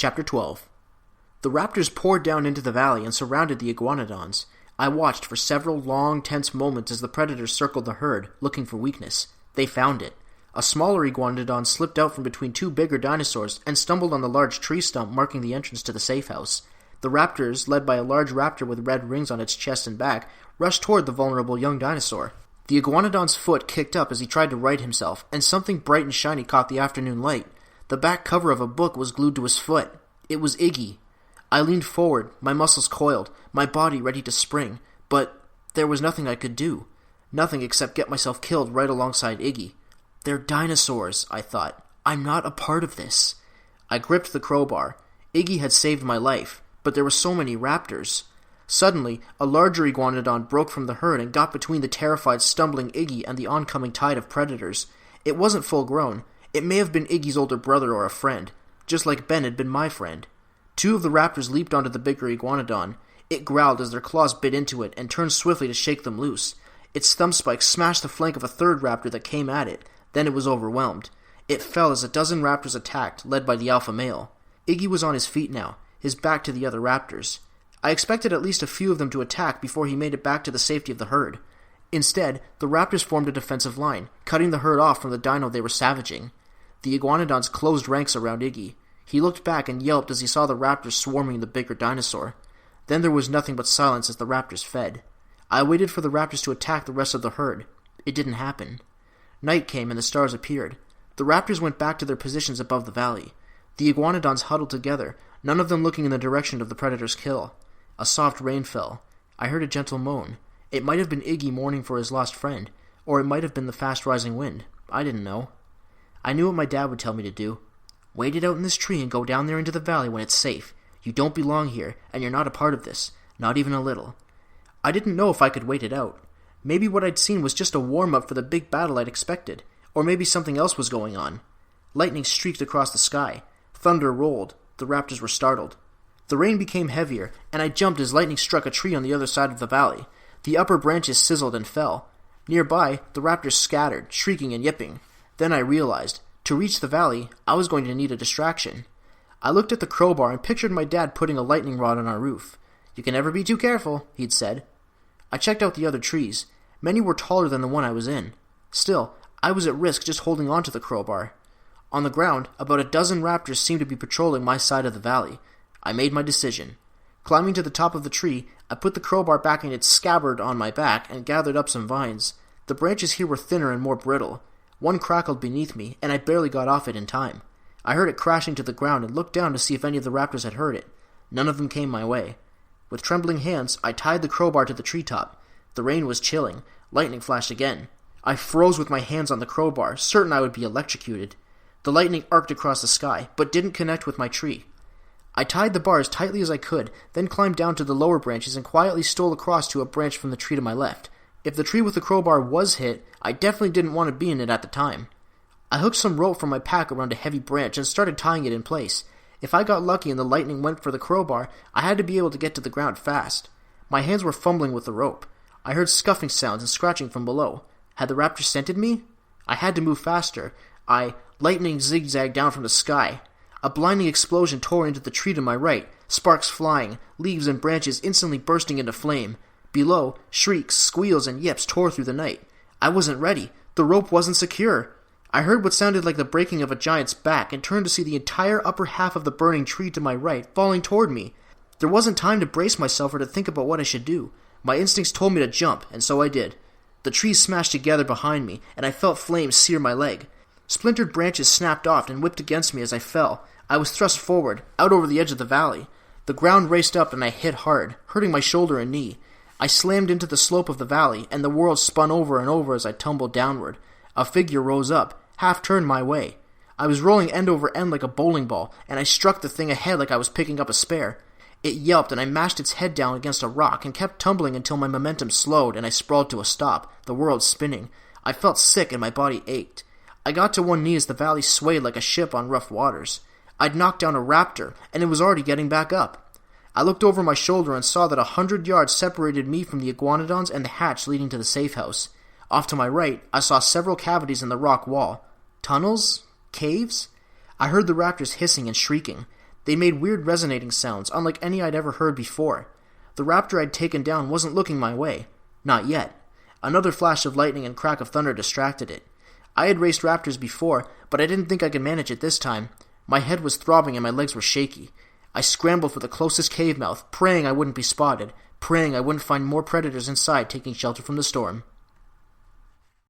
Chapter 12. The raptors poured down into the valley and surrounded the Iguanodons. I watched for several long, tense moments as the predators circled the herd, looking for weakness. They found it. A smaller Iguanodon slipped out from between two bigger dinosaurs and stumbled on the large tree stump marking the entrance to the safe house. The raptors, led by a large raptor with red rings on its chest and back, rushed toward the vulnerable young dinosaur. The Iguanodon's foot kicked up as he tried to right himself, and something bright and shiny caught the afternoon light. The back cover of a book was glued to his foot. It was Iggy. I leaned forward, my muscles coiled, my body ready to spring, but there was nothing I could do. Nothing except get myself killed right alongside Iggy. They're dinosaurs, I thought. I'm not a part of this. I gripped the crowbar. Iggy had saved my life, but there were so many raptors. Suddenly, a larger Iguanodon broke from the herd and got between the terrified, stumbling Iggy and the oncoming tide of predators. It wasn't full grown. It may have been Iggy's older brother or a friend, just like Ben had been my friend. Two of the raptors leaped onto the bigger Iguanodon. It growled as their claws bit into it and turned swiftly to shake them loose. Its thumb spikes smashed the flank of a third raptor that came at it. Then it was overwhelmed. It fell as a dozen raptors attacked, led by the alpha male. Iggy was on his feet now, his back to the other raptors. I expected at least a few of them to attack before he made it back to the safety of the herd. Instead, the raptors formed a defensive line, cutting the herd off from the dino they were savaging. The Iguanodons closed ranks around Iggy. He looked back and yelped as he saw the raptors swarming the bigger dinosaur. Then there was nothing but silence as the raptors fed. I waited for the raptors to attack the rest of the herd. It didn't happen. Night came and the stars appeared. The raptors went back to their positions above the valley. The Iguanodons huddled together, none of them looking in the direction of the predator's kill. A soft rain fell. I heard a gentle moan. It might have been Iggy mourning for his lost friend, or it might have been the fast-rising wind. I didn't know. I knew what my dad would tell me to do. Wait it out in this tree and go down there into the valley when it's safe. You don't belong here, and you're not a part of this, not even a little. I didn't know if I could wait it out. Maybe what I'd seen was just a warm-up for the big battle I'd expected, or maybe something else was going on. Lightning streaked across the sky. Thunder rolled. The raptors were startled. The rain became heavier, and I jumped as lightning struck a tree on the other side of the valley. The upper branches sizzled and fell. Nearby, the raptors scattered, shrieking and yipping. Then I realized, to reach the valley, I was going to need a distraction. I looked at the crowbar and pictured my dad putting a lightning rod on our roof. "You can never be too careful," he'd said. I checked out the other trees. Many were taller than the one I was in. Still, I was at risk just holding on to the crowbar. On the ground, about a dozen raptors seemed to be patrolling my side of the valley. I made my decision. Climbing to the top of the tree, I put the crowbar back in its scabbard on my back and gathered up some vines. The branches here were thinner and more brittle. One crackled beneath me, and I barely got off it in time. I heard it crashing to the ground and looked down to see if any of the raptors had heard it. None of them came my way. With trembling hands, I tied the crowbar to the treetop. The rain was chilling. Lightning flashed again. I froze with my hands on the crowbar, certain I would be electrocuted. The lightning arced across the sky, but didn't connect with my tree. I tied the bar as tightly as I could, then climbed down to the lower branches and quietly stole across to a branch from the tree to my left. If the tree with the crowbar was hit, I definitely didn't want to be in it at the time. I hooked some rope from my pack around a heavy branch and started tying it in place. If I got lucky and the lightning went for the crowbar, I had to be able to get to the ground fast. My hands were fumbling with the rope. I heard scuffing sounds and scratching from below. Had the raptor scented me? I had to move faster. Lightning zigzagged down from the sky. A blinding explosion tore into the tree to my right, sparks flying, leaves and branches instantly bursting into flame. Below, shrieks, squeals, and yips tore through the night. I wasn't ready. The rope wasn't secure. I heard what sounded like the breaking of a giant's back and turned to see the entire upper half of the burning tree to my right falling toward me. There wasn't time to brace myself or to think about what I should do. My instincts told me to jump, and so I did. The trees smashed together behind me, and I felt flames sear my leg. Splintered branches snapped off and whipped against me as I fell. I was thrust forward, out over the edge of the valley. The ground raced up and I hit hard, hurting my shoulder and knee. I slammed into the slope of the valley, and the world spun over and over as I tumbled downward. A figure rose up, half-turned my way. I was rolling end over end like a bowling ball, and I struck the thing ahead like I was picking up a spare. It yelped, and I mashed its head down against a rock and kept tumbling until my momentum slowed and I sprawled to a stop, the world spinning. I felt sick and my body ached. I got to one knee as the valley swayed like a ship on rough waters. I'd knocked down a raptor, and it was already getting back up. I looked over my shoulder and saw that 100 yards separated me from the Iguanodons and the hatch leading to the safe house. Off to my right, I saw several cavities in the rock wall. Tunnels? Caves? I heard the raptors hissing and shrieking. They made weird resonating sounds, unlike any I'd ever heard before. The raptor I'd taken down wasn't looking my way. Not yet. Another flash of lightning and crack of thunder distracted it. I had raced raptors before, but I didn't think I could manage it this time. My head was throbbing and my legs were shaky. I scrambled for the closest cave mouth, praying I wouldn't be spotted, praying I wouldn't find more predators inside taking shelter from the storm.